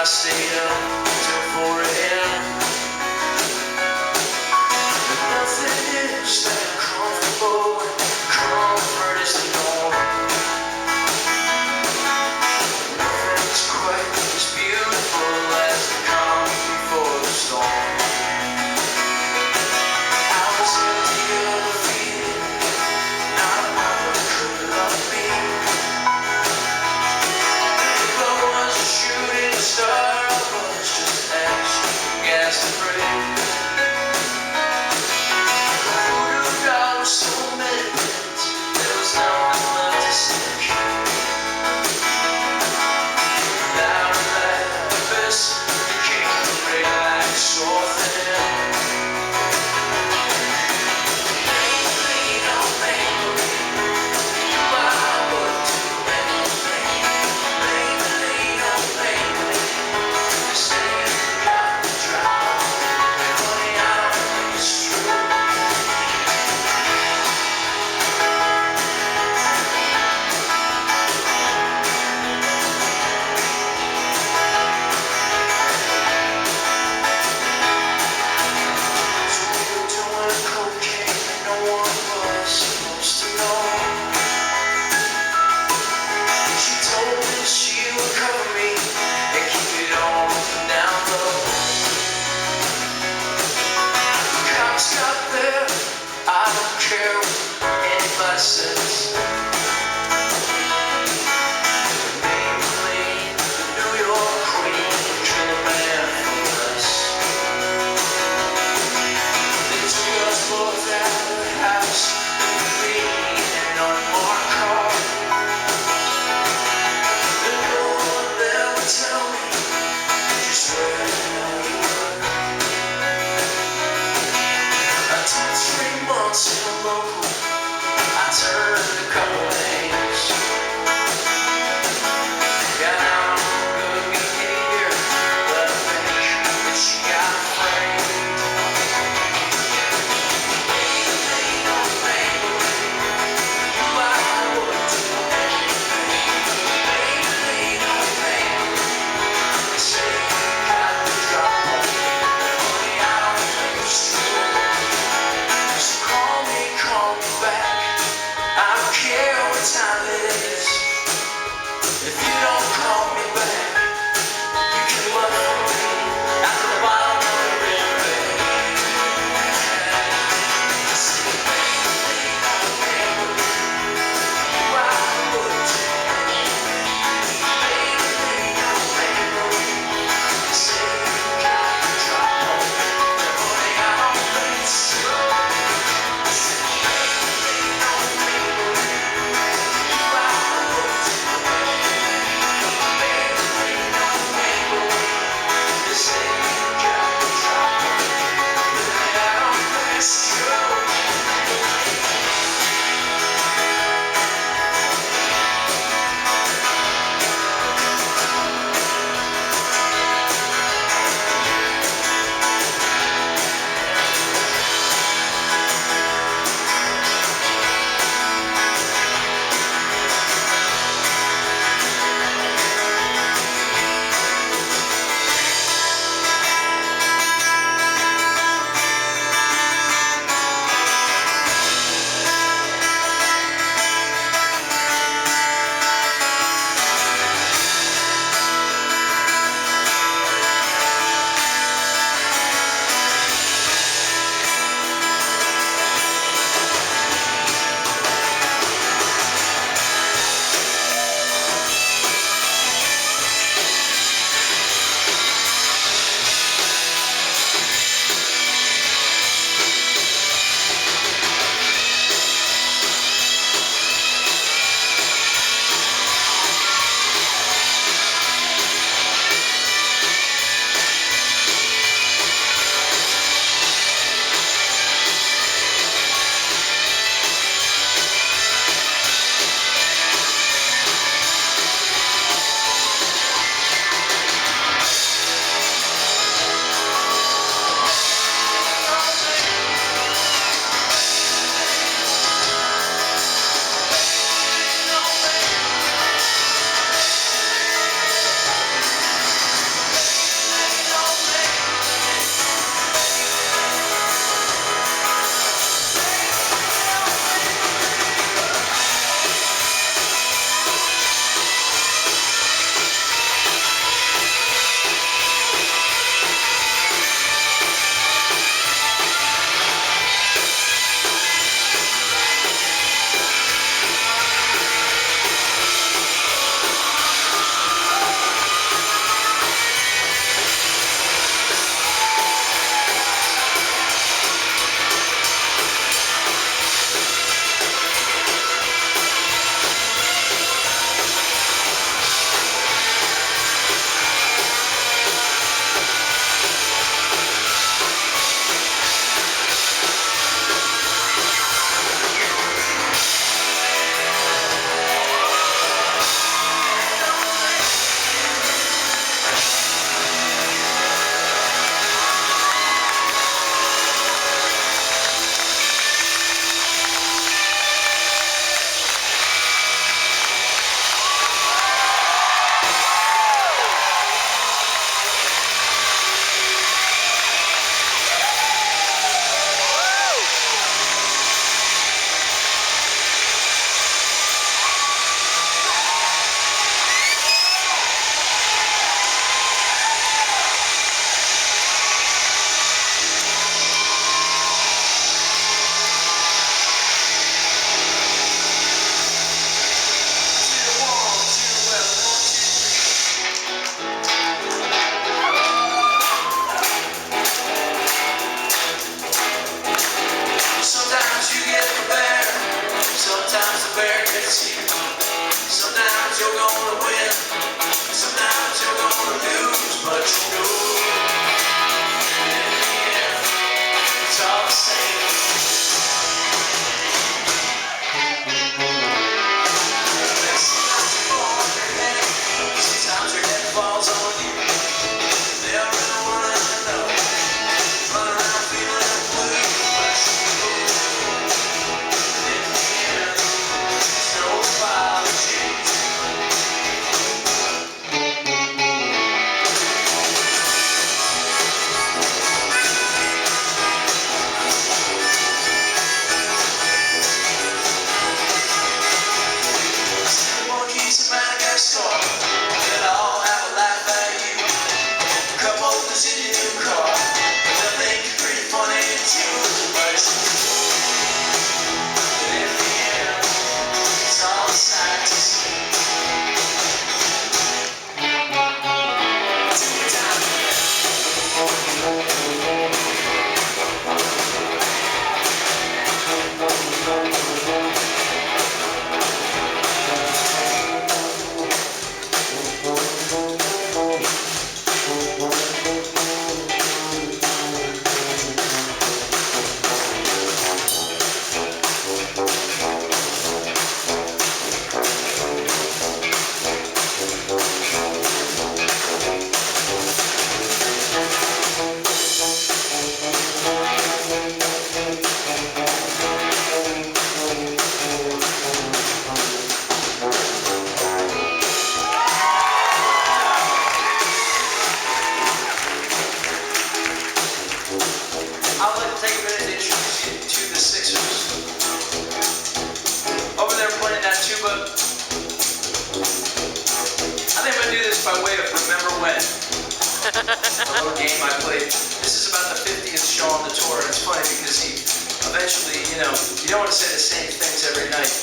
I stayed up till 4 a.m. But nothing is that comfortable when comfort is the norm. Nothing's quite as beautiful as the calm before the storm. I was empty of a feeling, not a mother could love me. If I was a shooting star, I was just extra gas to breathe. So many minutes, there was nothing left to say. Without a lapis, the king relaxed so thin. Maybeline, oh Maybeline, I would do anything. Maybeline, oh Maybeline, you say you got the drop, but honey, I don't think it's true. Says Maybeline, New York queen, kill a man for us. They took us both out of the house, me in an unmarked car. And no one there would tell me just where the hell you were. I took 3 months in a local. I turned a couple names. Got out on good behavior, but I think that she got framed. Maybeline, oh Maybeline, I would do anything. Maybeline, oh Maybeline, they say you got the drop, but honey, I don't think it's true. So call me back. I don't care what time it is. see. Sometimes you're gonna win, sometimes you're gonna lose, but you know in the end, it's all the same. Sometimes you fall on your head, sometimes your head falls on you. They don't really wanna know, run around feeling blue, but you know in the end, there's no apologies. Monkeys in Madagascar that all have a life value. Cup holders in your new car, they'll think you're pretty funny too. But in the end, it's all a sight to see. I'd like to take a minute to introduce you to the Sixers. Over there playing that tuba. I think I'm going to do this by way of Remember When. A little game I played. This is about the 50th show on the tour, and it's funny because he eventually, you don't want to say the same things every night,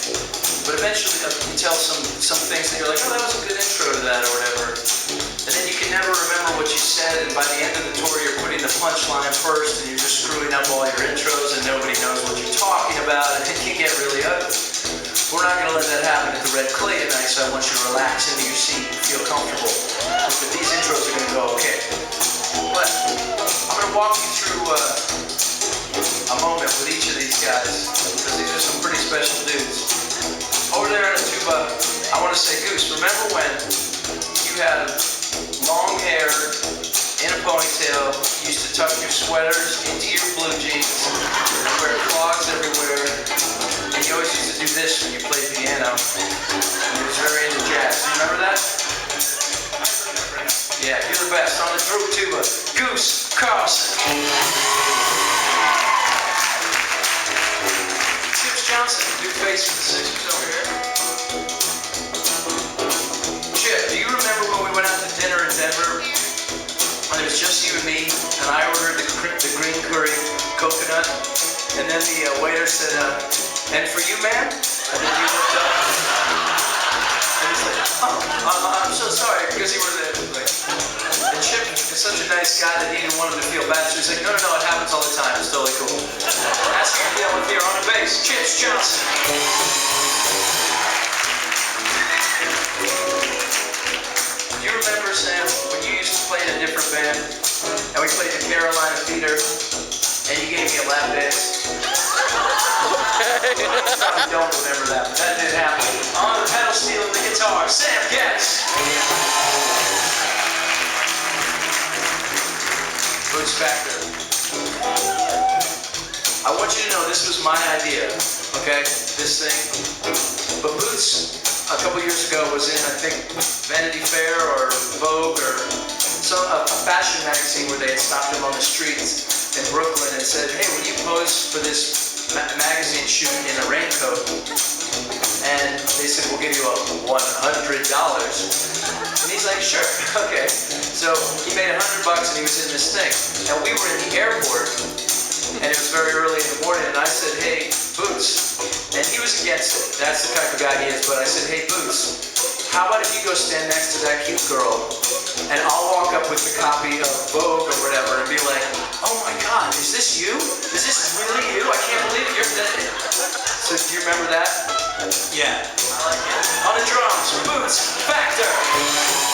but eventually you tell some things and you're like, oh, that was a good intro to that or whatever. And then you can never remember what you said, and by the end of the tour you're putting the punchline first and you're just screwing up all your intros and nobody knows what you're talking about, and it can get really ugly. We're not going to let that happen at the Red Clay tonight, so I want you to relax into your seat and feel comfortable. But these intros are going to go okay. But I'm going to walk you through a moment with each of these guys, because these are some pretty special dudes. Over there on the tuba, I want to say, Goose, remember when you had long hair in a ponytail, you used to tuck your sweaters into your blue jeans, wear clogs everywhere, and you always used to do this when you played piano. You was very into jazz. Do you remember that? Yeah, you're the best. On the throat tuba, Goose Carlson. Chips Johnson, new face for the Sixers over here. Chip, do you remember when we went out to dinner in Denver? And it was just you and me, and I ordered the green curry coconut, and then the waiter said, and for you, ma'am? And then you looked up, and he's like, oh, I'm so sorry, because he was there. Like, and Chip is such a nice guy that he didn't want him to feel bad, so he's like, no, it happens all the time, it's totally cool. That's who you're dealing with here on the bass, Chips Johnson. Do you remember, Sam, when you used to play in a different band, and we played the Carolina Theater, and you gave me a lap dance? I don't remember that, but that did happen. On the pedal steel of the guitar, Sam Getz. Boots back there. I want you to know this was my idea, okay? This thing. But Boots, a couple years ago, was in, I think, Vanity Fair or Vogue or a fashion magazine where they had stopped him on the streets in Brooklyn and said, hey, will you pose for this magazine shoot in a raincoat? And they said, we'll give you $100. And he's like, sure, okay. So he made $100 and he was in this thing. And we were in the airport, and it was very early in the morning, and I said, hey, Boots. And he was against it. That's the type of guy he is. But I said, hey, Boots, how about if you go stand next to that cute girl, and I'll walk up with the copy of Vogue or whatever and be like, oh my God, is this you? Is this really you? I can't believe you're dead. So do you remember that? Yeah. On the drums, Boots Factor.